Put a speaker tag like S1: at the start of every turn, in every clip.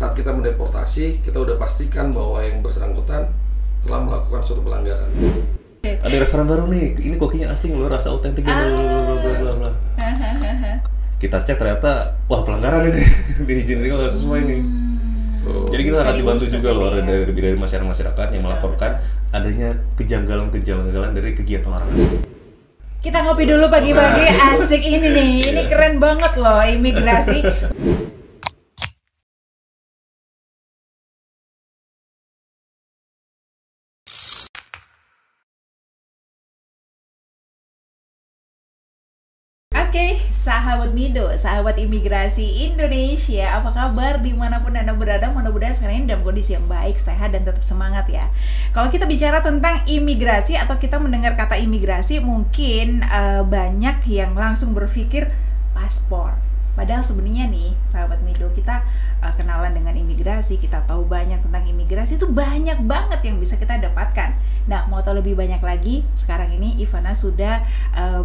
S1: saat kita mendeportasi, kita udah pastikan bahwa yang bersangkutan telah melakukan suatu pelanggaran.
S2: Ada restoran baru nih, ini kokinya asing loh, rasa otentik bla bla bla. Kita cek ternyata, wah pelanggaran ini, diizin tinggal nggak sesuai nih. Jadi kita akan dibantu juga loh dari masyarakat yang melaporkan adanya kejanggalan dari kegiatan orang asing.
S3: Kita ngopi dulu pagi-pagi, asik ini nih, ini keren banget loh imigrasi. Oke, sahabat Mido, sahabat imigrasi Indonesia, apa kabar dimanapun Anda berada? Mudah-mudahan sekarang ini dalam kondisi yang baik, sehat, dan tetap semangat ya. Kalau kita bicara tentang imigrasi atau kita mendengar kata imigrasi, mungkin banyak yang langsung berpikir paspor. Padahal sebenarnya nih, sahabat Mido, kita kenalan dengan imigrasi, kita tahu banyak tentang imigrasi, itu banyak banget yang bisa kita dapatkan. Nah, mau tahu lebih banyak lagi, sekarang ini Ivana sudah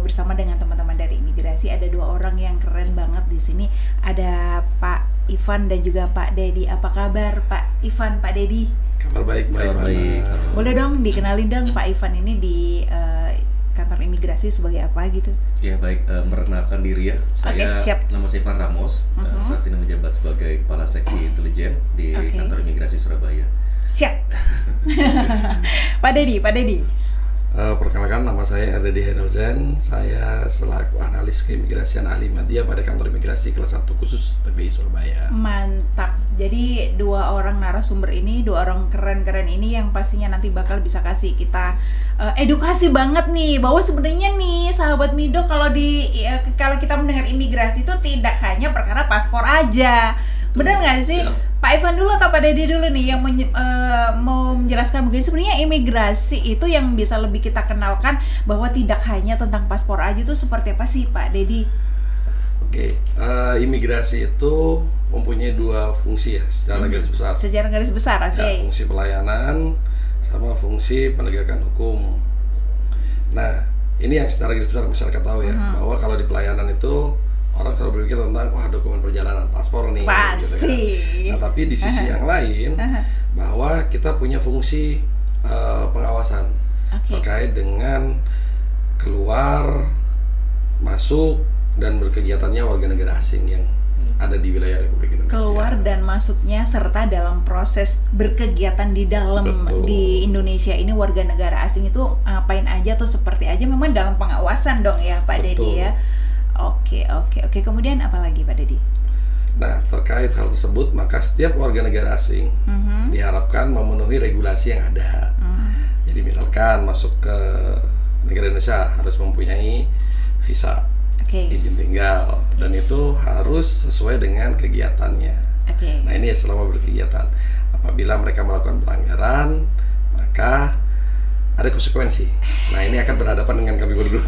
S3: bersama dengan teman-teman dari imigrasi. Ada dua orang yang keren banget di sini. Ada Pak Ivan dan juga Pak Dedi. Apa kabar Pak Ivan, Pak Dedi?
S1: Kabar baik, Mbak Ivana.
S3: Boleh dong dikenalin dong Pak Ivan ini di kantor imigrasi sebagai apa gitu?
S2: Ya baik, memperkenalkan diri ya. Saya
S3: siap.
S2: Nama saya Ivan Ramos, saat ini menjabat sebagai Kepala Seksi Intelijen di kantor imigrasi Surabaya.
S3: Siap. Pak Dedi.
S1: Perkenalkan, nama saya RDD Herelzen. Saya selaku analis keimigrasian ahli media pada kantor imigrasi kelas 1 khusus TPI Surabaya.
S3: Mantap. Jadi dua orang narasumber ini, dua orang keren-keren ini yang pastinya nanti bakal bisa kasih kita edukasi banget nih, bahwa sebenarnya nih sahabat Mido, kalau kita mendengar imigrasi itu tidak hanya perkara paspor aja. Benar nggak sih?
S2: Siap.
S3: Pak Ivan dulu atau Pak Dedi dulu nih yang mau menjelaskan mungkin sebenarnya imigrasi itu yang bisa lebih kita kenalkan bahwa tidak hanya tentang paspor aja, itu seperti apa sih Pak Dedi?
S1: Oke, imigrasi itu mempunyai dua fungsi ya secara garis besar.
S3: Secara garis besar, oke.
S1: Ya, fungsi pelayanan sama fungsi penegakan hukum. Nah, ini yang secara garis besar masyarakat tahu ya, bahwa kalau di pelayanan itu orang selalu berpikir tentang wah dokumen perjalanan, paspor nih.
S3: Pasti.
S1: Gitu kan. Nah, tapi di sisi yang lain bahwa kita punya fungsi pengawasan terkait dengan keluar, masuk, dan berkegiatannya warga negara asing yang ada di wilayah Republik Indonesia.
S3: Keluar dan masuknya serta dalam proses berkegiatan di dalam di Indonesia ini warga negara asing itu ngapain aja atau seperti aja, memang dalam pengawasan dong ya Pak Dedi ya. Oke. Kemudian apa lagi Pak Dedi?
S1: Nah, terkait hal tersebut, maka setiap warga negara asing diharapkan memenuhi regulasi yang ada. Jadi misalkan masuk ke negara Indonesia harus mempunyai visa, izin tinggal, dan itu harus sesuai dengan kegiatannya. Nah, ini ya selama berkegiatan. Apabila mereka melakukan pelanggaran, maka ada konsekuensi. Nah, ini akan berhadapan dengan kami berdua.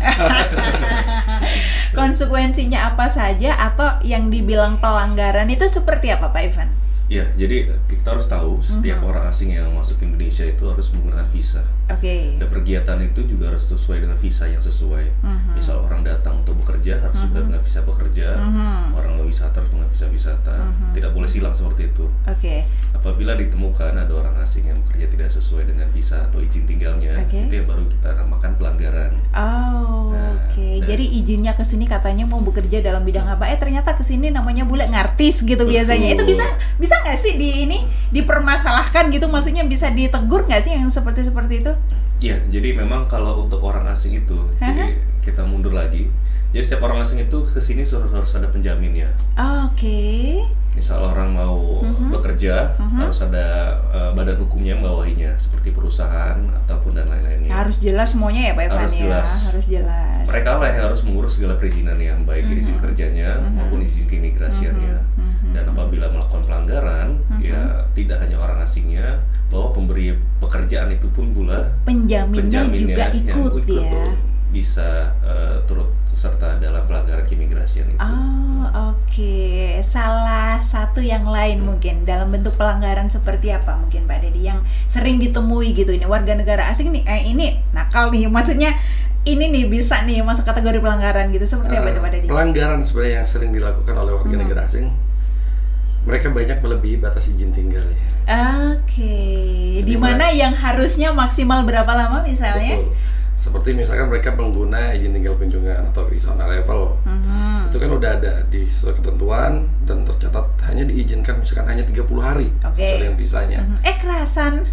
S3: Konsekuensinya apa saja atau yang dibilang pelanggaran itu seperti apa Pak Ivan?
S2: Ya, jadi kita harus tahu setiap orang asing yang masuk ke Indonesia itu harus menggunakan visa. Dan perkegiatan itu juga harus sesuai dengan visa yang sesuai. Misal orang datang untuk bekerja harus juga dengan visa bekerja. Orang mau wisata harus dengan visa wisata. Tidak boleh silang seperti itu. Apabila ditemukan ada orang asing yang bekerja tidak sesuai dengan visa atau izin tinggalnya, itu yang baru kita namakan pelanggaran.
S3: Jadi izinnya ke sini katanya mau bekerja dalam bidang apa? Ternyata ke sini namanya bule ngartis gitu. Biasanya. Itu bisa nggak sih dipermasalahkan gitu, maksudnya bisa ditegur nggak sih yang seperti itu?
S2: Iya, jadi memang kalau untuk orang asing itu, jadi kita mundur lagi. Jadi setiap orang asing itu kesini harus ada penjaminnya. Misal orang mau bekerja, harus ada badan hukumnya yang membawahinya, seperti perusahaan ataupun dan lain-lainnya.
S3: Harus jelas semuanya ya Pak Ivan ya. Harus jelas.
S2: Mereka lah yang harus mengurus segala perizinannya, baik izin kerjanya maupun izin keimigrasiannya. Dan apabila melakukan pelanggaran, ya tidak hanya orang asingnya, bahwa pemberi pekerjaan itu pun pula
S3: penjaminnya juga ikut ya.
S2: Bisa turut serta dalam pelanggaran keimigrasian itu.
S3: Salah satu yang lain mungkin dalam bentuk pelanggaran seperti apa mungkin Pak Dedi yang sering ditemui gitu, ini warga negara asing nih ini nakal nih, maksudnya ini nih bisa nih masuk kategori pelanggaran gitu, seperti apa itu Pak Dedi?
S1: Pelanggaran sebenarnya yang sering dilakukan oleh warga negara asing mereka banyak melebihi batas izin tinggalnya.
S3: Di mana yang harusnya maksimal berapa lama misalnya?
S1: Betul. Seperti misalkan mereka pengguna izin tinggal kunjungan atau visa on arrival. Itu kan udah ada di sesuai ketentuan dan tercatat hanya diizinkan misalkan hanya 30 hari sesuai dengan visanya.
S3: Kerasan.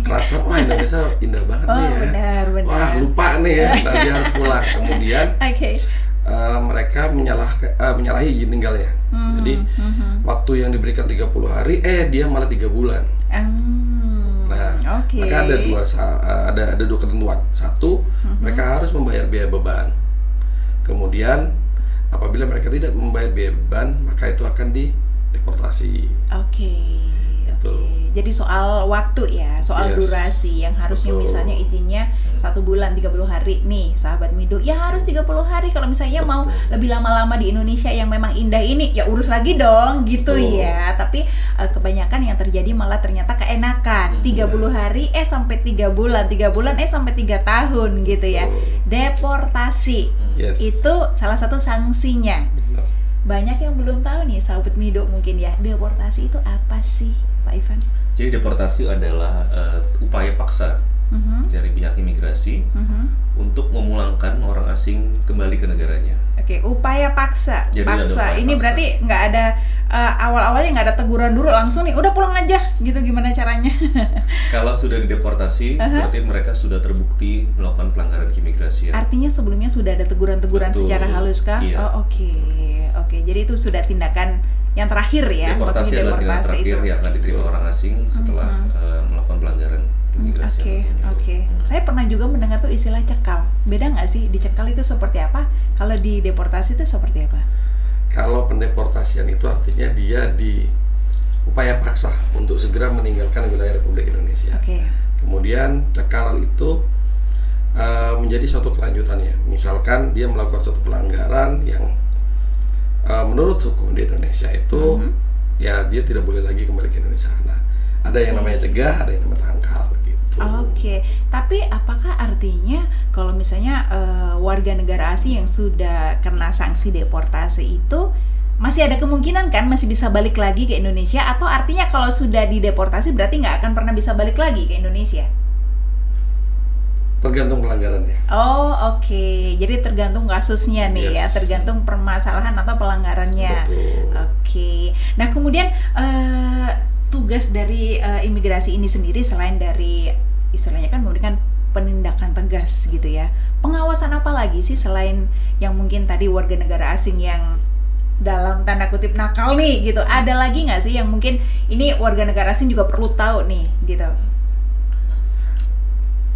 S1: Kerasan, wah Indonesia indah banget nih ya.
S3: Benar.
S1: Wah lupa nih ya, nanti harus pulang. Kemudian mereka menyalahi izin tinggalnya. Jadi waktu yang diberikan 30 hari, dia malah 3 bulan. Maka ada dua ketentuan. Satu, mereka harus membayar biaya beban. Kemudian apabila mereka tidak membayar biaya beban, maka itu akan dideportasi.
S3: Jadi soal waktu ya, soal durasi yang harusnya misalnya izinnya 1 bulan 30 hari nih sahabat Mido, ya harus 30 hari. Kalau misalnya mau lebih lama-lama di Indonesia yang memang indah ini, ya urus lagi dong gitu ya. Tapi kebanyakan yang terjadi malah ternyata keenakan 30 hari sampai 3 bulan, 3 bulan sampai 3 tahun gitu ya. Deportasi itu salah satu sanksinya. Banyak yang belum tahu nih sahabat Mido mungkin ya, deportasi itu apa sih Pak Ivan?
S2: Jadi deportasi adalah upaya paksa dari pihak imigrasi untuk memulangkan orang asing kembali ke negaranya.
S3: Upaya paksa.
S2: Jadi
S3: paksa. Ini paksa. Berarti nggak ada awal-awalnya nggak ada teguran dulu, langsung nih udah pulang aja gitu, gimana caranya?
S2: Kalau sudah dideportasi, berarti mereka sudah terbukti melakukan pelanggaran keimigrasian.
S3: Artinya sebelumnya sudah ada teguran-teguran secara halus kah?
S2: Iya.
S3: Oke. Jadi itu sudah tindakan yang terakhir ya.
S2: Deportasi adalah tindakan terakhir yang akan diterima orang asing setelah melakukan pelanggaran keimigrasian.
S3: Saya pernah juga mendengar tuh istilah cekal. Beda nggak sih? Dicekal itu seperti apa? Kalau di deportasi itu seperti apa?
S1: Kalau pendeportasian itu artinya dia upaya paksa untuk segera meninggalkan wilayah Republik Indonesia. Kemudian cekal itu menjadi suatu kelanjutannya. Misalkan dia melakukan suatu pelanggaran yang menurut hukum di Indonesia itu ya dia tidak boleh lagi kembali ke Indonesia. Nah, ada yang namanya cegah, ada yang namanya tangkal gitu.
S3: Tapi apakah artinya kalau misalnya warga negara asing yang sudah kena sanksi deportasi itu masih ada kemungkinan kan masih bisa balik lagi ke Indonesia, atau artinya kalau sudah dideportasi berarti nggak akan pernah bisa balik lagi ke Indonesia?
S1: Tergantung pelanggarannya.
S3: Jadi tergantung kasusnya nih ya, tergantung permasalahan atau pelanggarannya. Nah kemudian tugas dari imigrasi ini sendiri selain dari istilahnya kan memberikan penindakan tegas gitu ya, pengawasan apa lagi sih selain yang mungkin tadi warga negara asing yang dalam tanda kutip nakal nih gitu, ada lagi nggak sih yang mungkin ini warga negara asing juga perlu tahu nih gitu?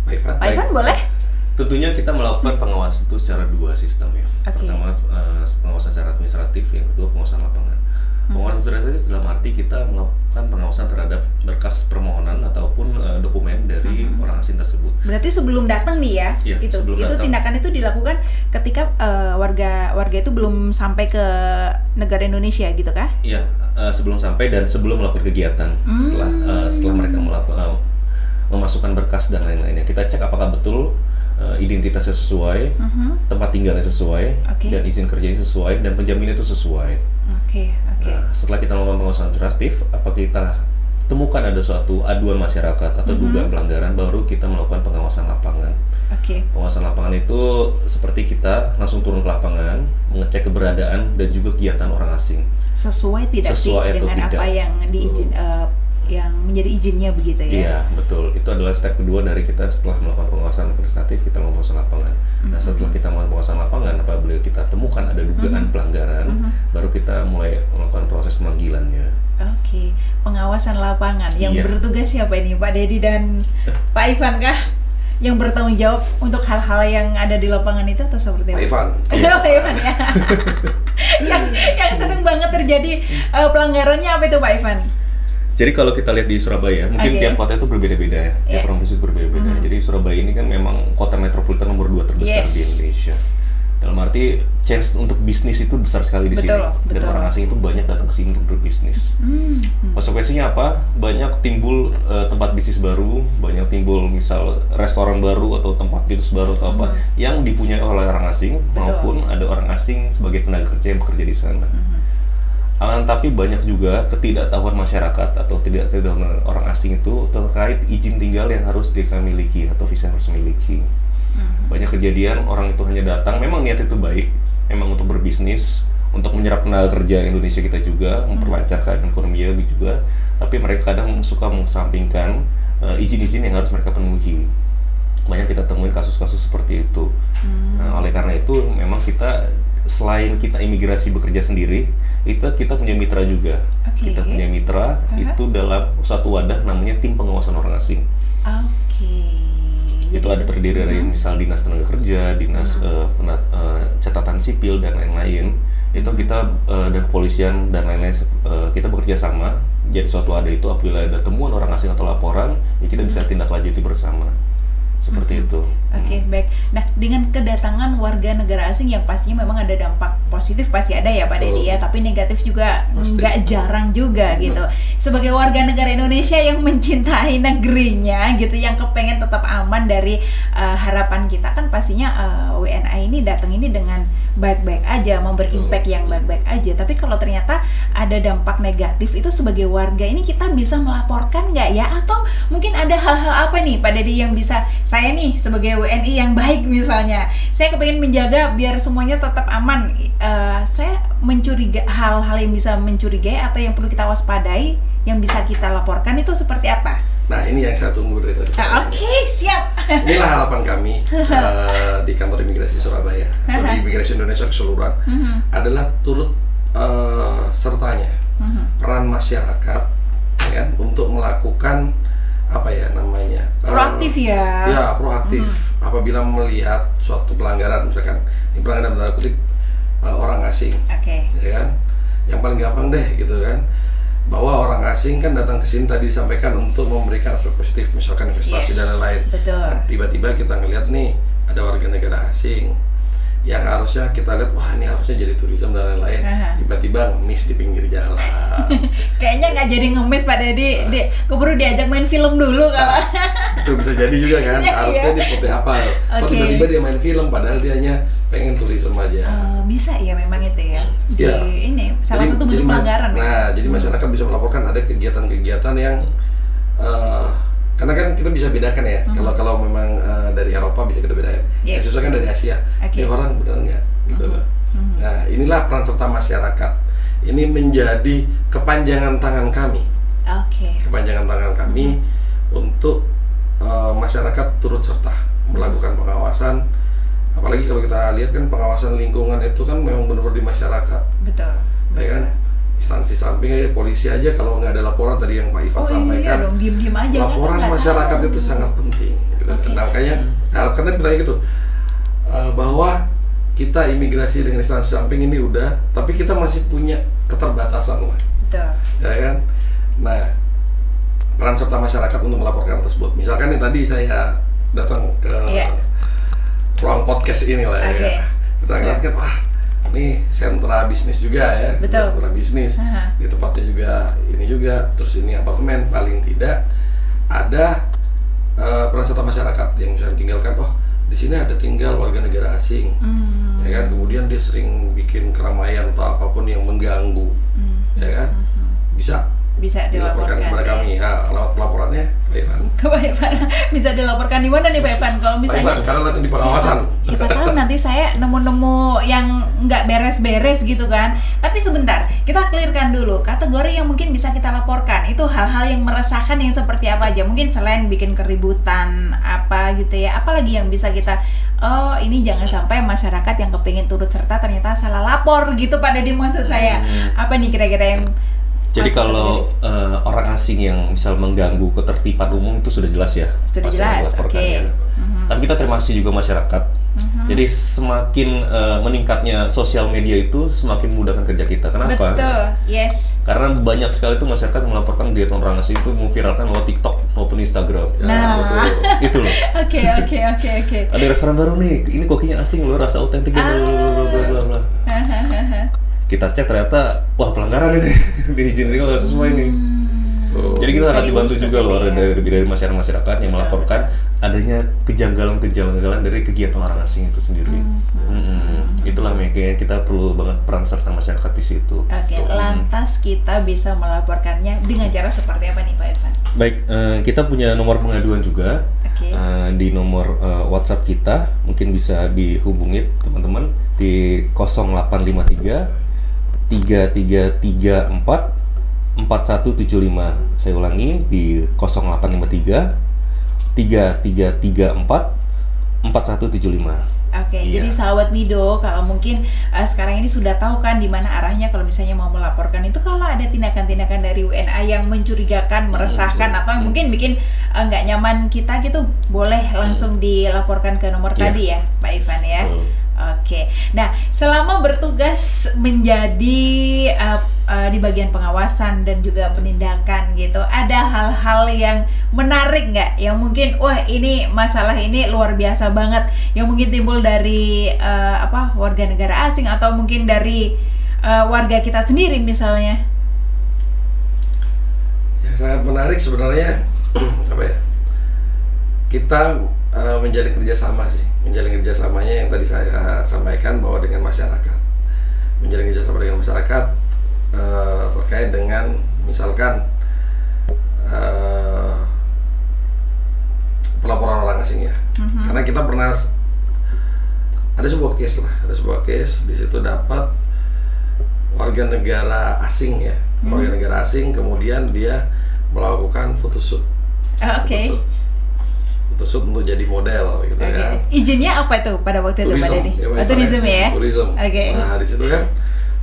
S3: Pak Ivan boleh?
S2: Tentunya kita melakukan pengawasan itu secara 2 sistem ya. Pertama pengawasan secara administratif, yang kedua pengawasan lapangan. Pengawasan administratif dalam arti kita melakukan pengawasan terhadap berkas permohonan ataupun dokumen dari orang asing tersebut.
S3: Berarti sebelum datang nih ya, itu tindakan itu dilakukan ketika warga itu belum sampai ke negara Indonesia gitu kah?
S2: Iya, sebelum sampai dan sebelum melakukan kegiatan. Setelah mereka memasukkan berkas dan lain-lainnya, kita cek apakah betul identitasnya sesuai, tempat tinggalnya sesuai, dan izin kerjanya sesuai, dan penjaminnya itu sesuai. Nah, setelah kita melakukan pengawasan administratif, apa kita temukan ada suatu aduan masyarakat atau dugaan pelanggaran, baru kita melakukan pengawasan lapangan. Pengawasan lapangan itu seperti kita langsung turun ke lapangan, mengecek keberadaan dan juga kegiatan orang asing.
S3: Sesuai tidak sih dengan apa yang diizin yang menjadi izinnya begitu ya?
S2: Iya, betul. Itu adalah step kedua dari kita setelah melakukan pengawasan administratif, kita melakukan pengawasan lapangan. Nah, setelah kita melakukan pengawasan lapangan, apabila kita temukan ada dugaan pelanggaran, baru kita mulai melakukan proses pemanggilannya.
S3: Pengawasan lapangan. Yang bertugas siapa ini? Pak Dedi dan Pak Ivan kah? Yang bertanggung jawab untuk hal-hal yang ada di lapangan itu atau seperti apa?
S1: Pak Ivan.
S3: Pak Ivan ya. yang sering banget terjadi pelanggarannya apa itu Pak Ivan?
S2: Jadi kalau kita lihat di Surabaya, mungkin tiap kota itu berbeda-beda ya, tiap provinsi itu berbeda-beda. Jadi Surabaya ini kan memang kota metropolitan nomor 2 terbesar di Indonesia. Dalam arti chance untuk bisnis itu besar sekali di sini, dan orang asing itu banyak datang ke sini untuk berbisnis. Konsekuensinya apa? Banyak timbul tempat bisnis baru, banyak timbul misal restoran baru atau tempat fitness baru atau apa yang dipunyai oleh orang asing, maupun ada orang asing sebagai tenaga kerja yang bekerja di sana. Tapi banyak juga ketidaktahuan masyarakat atau ketidaktahuan orang asing itu terkait izin tinggal yang harus dia miliki atau visa yang harus miliki. Banyak kejadian orang itu hanya datang, memang niat itu baik, memang untuk berbisnis, untuk menyerap tenaga kerja Indonesia kita juga, memperlancar keadaan ekonomi juga, tapi mereka kadang suka mengesampingkan izin-izin yang harus mereka penuhi. Banyak kita temuin kasus-kasus seperti itu. Nah, oleh karena itu memang kita selain kita imigrasi bekerja sendiri, itu kita punya mitra juga. Kita punya mitra itu dalam suatu wadah namanya tim pengawasan orang asing. Itu ada terdiri dari misal dinas tenaga kerja, dinas catatan sipil dan lain-lain. Itu kita dan kepolisian dan lain-lain kita bekerja sama. Jadi suatu wadah itu apabila ada temuan orang asing atau laporan, ya kita bisa tindak lanjuti bersama. Seperti itu.
S3: Baik. Nah, dengan kedatangan warga negara asing yang pastinya memang ada dampak positif pasti ada ya Pak Dedi ya, tapi negatif juga nggak jarang juga gitu. Sebagai warga negara Indonesia yang mencintai negerinya gitu, yang kepengen tetap aman dari harapan kita, kan pastinya WNA ini datang ini dengan baik-baik aja, memberi impact yang baik-baik aja. Tapi kalau ternyata ada dampak negatif itu sebagai warga ini kita bisa melaporkan nggak ya? Atau mungkin ada hal-hal apa nih Pak Dedi yang bisa saya nih sebagai WNI yang baik misalnya, saya kepengen menjaga biar semuanya tetap aman, saya mencurigai hal-hal yang bisa mencurigai atau yang perlu kita waspadai, yang bisa kita laporkan itu seperti apa?
S1: Nah, ini yang saya tunggu dari tadi.
S3: Siap.
S1: Inilah harapan kami di kantor imigrasi Surabaya atau di imigrasi Indonesia keseluruhan adalah turut sertanya peran masyarakat ya, untuk melakukan apa ya namanya
S3: proaktif
S1: proaktif apabila melihat suatu pelanggaran, misalkan ini pelanggaran dalam kutip orang asing, ya kan, yang paling gampang deh gitu kan, bahwa orang asing kan datang ke sini tadi disampaikan untuk memberikan aspek positif, misalkan investasi dan lain-lain. Nah, tiba-tiba kita ngelihat nih ada warga negara asing yang harusnya kita lihat, wah ini harusnya jadi turisme dan lain-lain, tiba-tiba ngemis di pinggir jalan.
S3: Kayaknya nggak jadi ngemis Pak Dedi, keburu diajak main film dulu kalau.
S1: Itu bisa jadi juga kan, harusnya dia seperti apa? Kalau tiba-tiba dia main film, padahal dia hanya pengen turisme aja.
S3: Bisa ya memang itu ya. Ini salah satu bentuk pelanggaran.
S1: Nah, jadi masyarakat bisa melaporkan ada kegiatan-kegiatan yang karena kan kita bisa bedakan ya, kalau memang dari Eropa bisa kita bedakan, yang susah kan dari Asia, ini orang benar nggak gitu loh. Nah, inilah peran serta masyarakat, ini menjadi kepanjangan tangan kami, kepanjangan tangan kami untuk masyarakat turut serta melakukan pengawasan, apalagi kalau kita lihat kan pengawasan lingkungan itu kan memang benar-benar di masyarakat, ya kan? Instansi samping aja, polisi aja kalau nggak ada laporan tadi yang Pak Ivan sampaikan,
S3: diem-diem aja,
S1: laporan kan masyarakat itu sangat penting gitu. Nah, makanya harapkan tadi bertanya gitu bahwa kita imigrasi dengan instansi samping ini udah, tapi kita masih punya keterbatasan lah, ya kan. Nah, peran serta masyarakat untuk melaporkan tersebut, misalkan nih tadi saya datang ke ruang podcast ini lah ya, kita ngeliat kan, wah ini sentra bisnis juga ya, sentra bisnis di tempatnya juga ini juga, terus ini apartemen, paling tidak ada peran serta masyarakat yang bisa tinggalkan, oh di sini ada tinggal warga negara asing, ya kan, kemudian dia sering bikin keramaian atau apapun yang mengganggu, ya kan, bisa dilaporkan kepada kami. Nah, alamat pelaporannya Pak
S3: Ivan. Bisa dilaporkan di mana nih Pak Ivan? Kalau misalnya
S1: karena langsung di pengawasan.
S3: Siapa tahu nanti saya nemu-nemu yang nggak beres-beres gitu kan. Tapi sebentar, kita clearkan dulu kategori yang mungkin bisa kita laporkan. Itu hal-hal yang meresahkan yang seperti apa aja? Mungkin selain bikin keributan apa gitu ya. Apalagi yang bisa kita, oh ini jangan sampai masyarakat yang kepingin turut serta ternyata salah lapor gitu Pak Dedi, maksud saya. Apa nih kira-kira yang
S2: jadi kalau orang asing yang misal mengganggu ketertiban umum itu sudah jelas ya,
S3: sudah jelas,
S2: Tapi kita termasuk juga masyarakat. Jadi semakin meningkatnya sosial media itu semakin memudahkan kerja kita. Kenapa?
S3: Betul, yes.
S2: Karena banyak sekali itu masyarakat melaporkan kegiatan orang asing itu memviralkan lewat TikTok maupun Instagram.
S3: Nah,
S2: itu loh.
S3: Oke.
S2: Ada restoran baru nih, ini kokinya asing loh, rasa otentik dan bla. Kita cek ternyata, wah pelanggaran ini, diizinin nggak sesuai nih. Jadi kita sangat dibantu juga loh dari masyarakat yang melaporkan adanya kejanggalan-kejanggalan dari kegiatan orang asing itu sendiri. Itulah makanya kita perlu banget peran serta masyarakat di situ.
S3: Oke, lantas kita bisa melaporkannya dengan cara seperti apa nih Pak Evan?
S2: Baik, kita punya nomor pengaduan juga. Di nomor WhatsApp kita mungkin bisa dihubungi teman-teman di 0853 3334 4175. Saya ulangi di 0853 3334 4175.
S3: Oke, jadi sahabat Mido, kalau mungkin sekarang ini sudah tahu kan di mana arahnya kalau misalnya mau melaporkan itu kalau ada tindakan-tindakan dari WNA yang mencurigakan, meresahkan atau mungkin bikin nggak nyaman kita gitu, boleh langsung dilaporkan ke nomor tadi ya, Pak Ivan ya. Oke, nah selama bertugas menjadi di bagian pengawasan dan juga penindakan gitu, ada hal-hal yang menarik nggak? Yang mungkin, wah ini masalah ini luar biasa banget, yang mungkin timbul dari warga negara asing atau mungkin dari warga kita sendiri misalnya?
S1: Ya sangat menarik sebenarnya apa ya? Kita menjalin kerjasama sih, menjalin kerjasamanya yang tadi saya sampaikan bahwa dengan masyarakat, menjalin kerjasama dengan masyarakat terkait dengan misalkan pelaporan orang asing ya, karena kita pernah ada sebuah case di situ dapat warga negara asing ya, warga negara asing kemudian dia melakukan photoshoot. Photoshoot untuk jadi model gitu kan.
S3: Izinnya apa itu pada waktu itu Pak Dedi? Tourism ya?
S1: Tourism. Nah di situ kan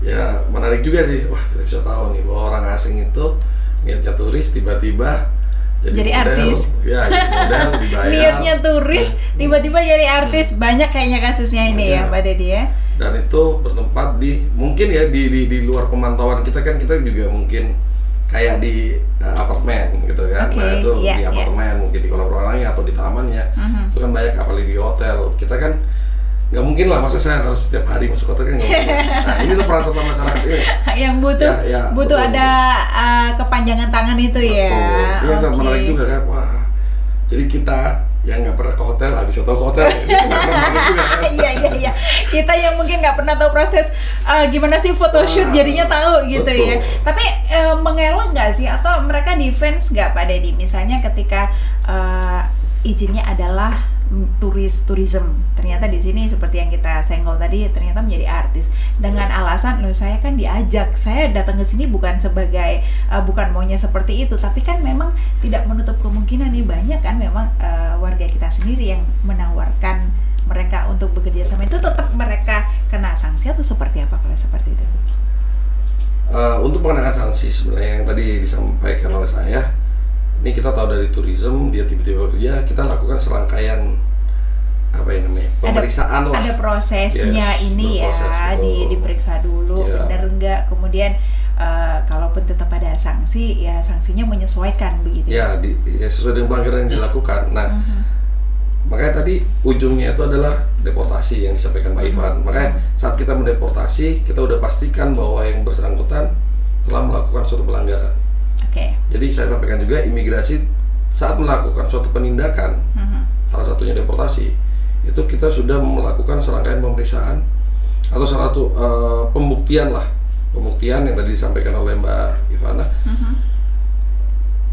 S1: ya menarik juga sih. Wah kita bisa tahu nih bahwa orang asing itu niatnya turis tiba-tiba jadi model,
S3: artis.
S1: Ya jadi model dibayar.
S3: Niatnya turis tiba-tiba jadi artis. Banyak kayaknya kasusnya ini ya Pak Dedi ya.
S1: Dan itu bertempat di mungkin ya di luar pemantauan kita kan, kita juga mungkin kayak di apartemen gitu kan. Nah itu di apartemen mungkin di kolam renangnya atau di tamannya. Itu kan banyak, apalagi di hotel. Kita kan nggak mungkin lah, masa saya harus setiap hari masuk hotel kan nggak mungkin. Nah ini tuh peran serta masyarakat ini
S3: yang butuh ada kepanjangan tangan itu ya.
S1: Itu yang sangat menarik juga kan. Wah jadi kita yang nggak pernah ke hotel bisa tahu ke hotel.
S3: Iya. Kita yang mungkin nggak pernah tahu proses gimana sih photoshoot jadinya tahu gitu ya. Tapi mengelak nggak sih atau mereka defense nggak Pak Dedi? Misalnya ketika izinnya adalah tourism, ternyata di sini seperti yang kita senggol tadi ternyata menjadi artis dengan alasan loh saya kan diajak, saya datang ke sini bukan sebagai bukan maunya seperti itu, tapi kan memang tidak menutup kemungkinan nih banyak kan memang warga kita sendiri yang menawarkan mereka untuk bekerja sama, itu tetap mereka kena sanksi atau seperti apa kalau seperti itu?
S1: Untuk pengenaan sanksi sebenarnya yang tadi disampaikan oleh saya, ini kita tahu dari tourism dia tiba-tiba kerja, kita lakukan serangkaian apa yang namanya pemeriksaan lah. Ada
S3: prosesnya ini ya, diperiksa dulu benar enggak, kemudian kalaupun tetap ada sanksi ya sanksinya menyesuaikan begitu
S1: ya, sesuai dengan pelanggaran yang dilakukan. Nah makanya tadi ujungnya itu adalah deportasi yang disampaikan Pak Ivan. Makanya saat kita mendeportasi kita udah pastikan bahwa yang bersangkutan telah melakukan suatu pelanggaran. Jadi saya sampaikan juga imigrasi saat melakukan suatu penindakan, salah satunya deportasi, itu kita sudah melakukan serangkaian pemeriksaan atau salah satu pembuktian yang tadi disampaikan oleh Mbak Ivana.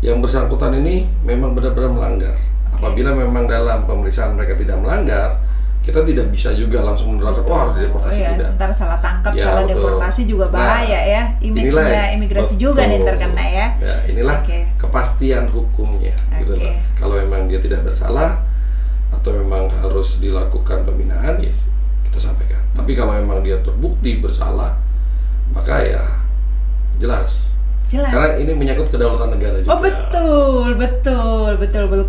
S1: Yang bersangkutan ini memang benar-benar melanggar. Apabila memang dalam pemeriksaan mereka tidak melanggar, kita tidak bisa juga langsung melakukan harus deportasi tidak.
S3: Sebentar salah tangkap, salah deportasi juga bahaya ya. Image-nya imigrasi juga nih terkena ya.
S1: Inilah kepastian hukumnya gitu loh. Kalau memang dia tidak bersalah atau memang harus dilakukan pembinaan ya kita sampaikan. Tapi kalau memang dia terbukti bersalah maka ya jelas. Karena ini menyangkut kedaulatan negara juga. Betul.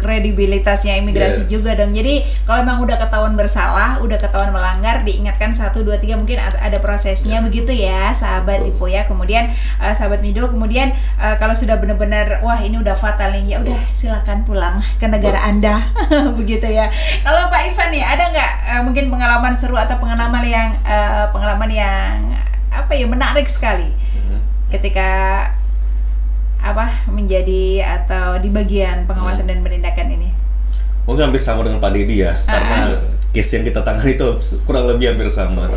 S3: Kredibilitasnya imigrasi juga dong. Jadi kalau memang udah ketahuan bersalah, udah ketahuan melanggar, diingatkan 1, 2, 3 mungkin ada prosesnya begitu ya, sahabat Ipo ya. Kemudian sahabat Mido, kemudian kalau sudah benar-benar wah ini udah fatal nih, ya udah silakan pulang ke negara Anda. Begitu ya. Kalau Pak Ivan nih ada nggak mungkin pengalaman seru atau pengalaman yang apa ya menarik sekali ketika menjadi atau di bagian pengawasan dan penindakan ini?
S2: Mungkin hampir sama dengan Pak Dedi ya, karena case yang kita tangani itu kurang lebih hampir sama.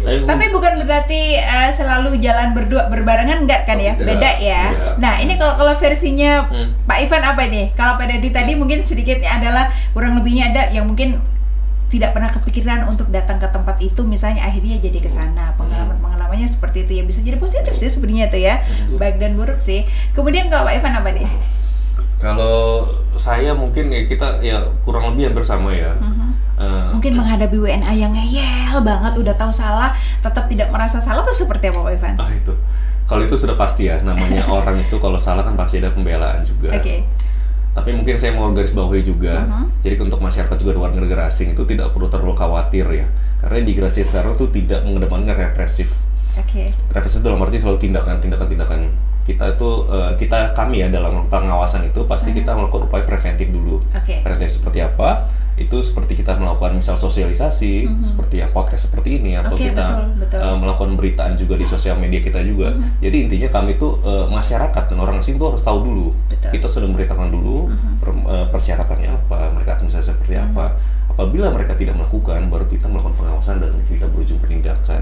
S3: Tapi bukan berarti selalu jalan berbarengan, enggak kan ya? Beda ya. Nah, ini kalau versinya Pak Ivan apa nih? Kalau Pak Dedi tadi mungkin sedikitnya adalah kurang lebihnya ada yang mungkin tidak pernah kepikiran untuk datang ke tempat itu, misalnya akhirnya jadi ke sana. Pengalamannya seperti itu ya, bisa jadi positif sih sebenarnya itu ya. Baik dan buruk sih. Kemudian kalau Pak Ivan apa nih?
S2: Kalau saya mungkin ya kita ya kurang lebih hampir sama ya.
S3: Mungkin menghadapi WNA yang ngeyel banget, udah tahu salah, tetap tidak merasa salah, itu seperti apa Pak Ivan?
S2: Itu. Kalau itu sudah pasti ya, namanya orang itu kalau salah kan pasti ada pembelaan juga. Tapi mungkin saya mau garis bawahi juga, jadi untuk masyarakat juga warga negara asing itu tidak perlu terlalu khawatir ya, karena imigrasi sekarang tuh tidak mengedepankan represif. Represif dalam arti selalu tindakan kami ya dalam pengawasan itu pasti kita melakukan upaya preventif dulu. Preventif seperti apa? Itu seperti kita melakukan misal sosialisasi, seperti yang podcast seperti ini, atau kita melakukan beritaan juga di sosial media kita juga. Jadi intinya kami itu masyarakat dan orang asing itu harus tahu dulu. Kita sudah memberitakan dulu persyaratannya apa, mereka administrasi seperti apa. Apabila mereka tidak melakukan, baru kita melakukan pengawasan dan kita berujung penindakan.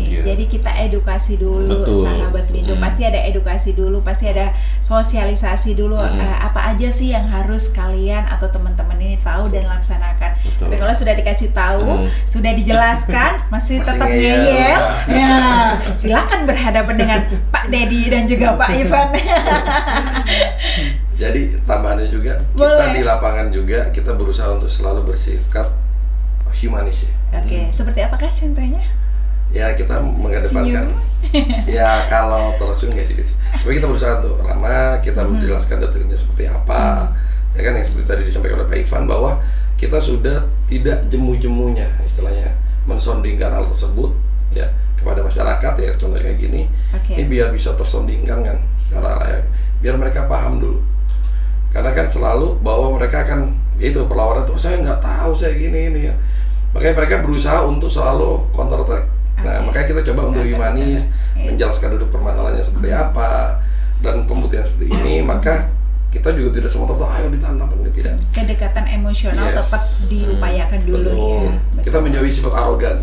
S3: Jadi kita edukasi dulu, sahabat Mido. Pasti ada edukasi dulu, pasti ada sosialisasi dulu. Apa aja sih yang harus kalian atau teman-teman ini tahu dan laksanakan. Tapi kalau sudah dikasih tahu, sudah dijelaskan, masih tetap ngeyel, ya silakan berhadapan dengan Pak Dedi dan juga Pak Ivan.
S1: Jadi tambahannya juga, kita di lapangan juga kita berusaha untuk selalu bersifat humanis ya.
S3: Seperti apakah contohnya?
S1: Ya kita mengedepankan. Ya kalau terlalu nggak juga sih. Tapi kita berusaha untuk ramah, kita menjelaskan detailnya seperti apa. Ya kan yang seperti tadi disampaikan oleh Pak Ivan bahwa kita sudah tidak jemu-jemunya istilahnya mensondingkan hal tersebut ya kepada masyarakat ya, contohnya kayak gini. Ini biar bisa tersondingkan kan secara layak, biar mereka paham dulu. Karena kan selalu bahwa mereka akan itu perlawanan tuh saya nggak tahu saya gini ini ya. Makanya mereka berusaha untuk selalu counter attack. Nah, makanya kita coba untuk humanis, menjelaskan duduk permasalahannya seperti apa dan pembuktian seperti ini, maka kita juga tidak semua tahu ayo ditantang, tidak.
S3: Kedekatan emosional tetap diupayakan dulu ya.
S1: Kita menjauhi sifat arogan.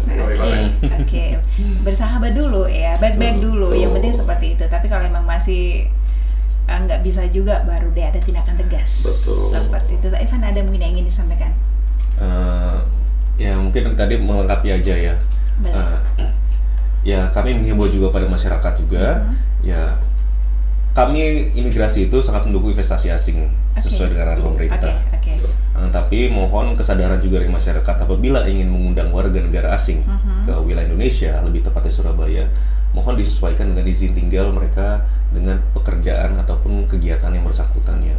S3: Bersahabat dulu ya, baik-baik dulu. Yang penting seperti itu. Tapi kalau memang masih nggak bisa juga, baru deh ada tindakan tegas. Seperti itu. Ivan, ada mungkin yang ingin disampaikan?
S2: Ya mungkin tadi melengkapi aja ya. Ya kami menghimbau juga pada masyarakat juga. Ya kami imigrasi itu sangat mendukung investasi asing sesuai dengan arahan pemerintah. Tapi mohon kesadaran juga dari masyarakat apabila ingin mengundang warga negara asing ke wilayah Indonesia, lebih tepatnya Surabaya, mohon disesuaikan dengan izin tinggal mereka dengan pekerjaan ataupun kegiatan yang bersangkutannya.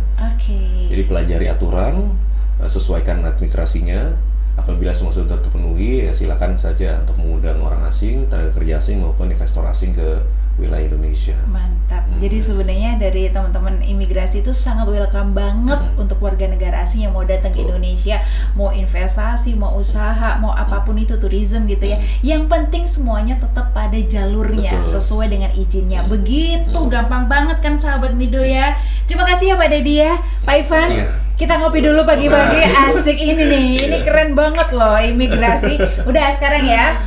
S2: Jadi pelajari aturan, sesuaikan administrasinya. Apabila semua sudah terpenuhi, ya silakan saja untuk mengundang orang asing, tenaga kerja asing maupun investor asing ke wilayah Indonesia.
S3: Mantap. Jadi sebenarnya dari teman-teman imigrasi itu sangat welcome banget untuk warga negara asing yang mau datang ke Indonesia, mau investasi, mau usaha, mau apapun itu, tourism gitu ya. Yang penting semuanya tetap pada jalurnya, sesuai dengan izinnya. Begitu gampang banget kan sahabat Mido ya. Terima kasih ya Pak Dedi ya, Pak Ivan. Kita ngopi dulu pagi-pagi, asik ini nih. Ini keren banget loh imigrasi. Udah sekarang ya.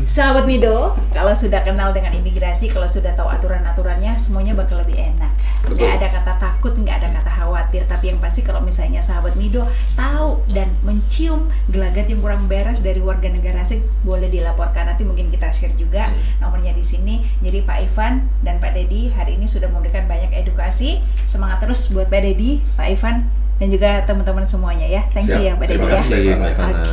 S3: Sahabat Mido, kalau sudah kenal dengan imigrasi, kalau sudah tahu aturan-aturannya, semuanya bakal lebih enak. Nggak ada kata takut, nggak ada kata khawatir. Tapi yang pasti kalau misalnya sahabat Mido tahu dan mencium gelagat yang kurang beres dari warga negara asing, boleh dilaporkan. Nanti mungkin kita share juga nomornya di sini. Jadi Pak Ivan dan Pak Dedi hari ini sudah memberikan banyak edukasi. Semangat terus buat Pak Dedi, Pak Ivan, dan juga teman-teman semuanya ya. Thank you ya Pak Dedi ya.
S2: Terima kasih Mbak Ivana.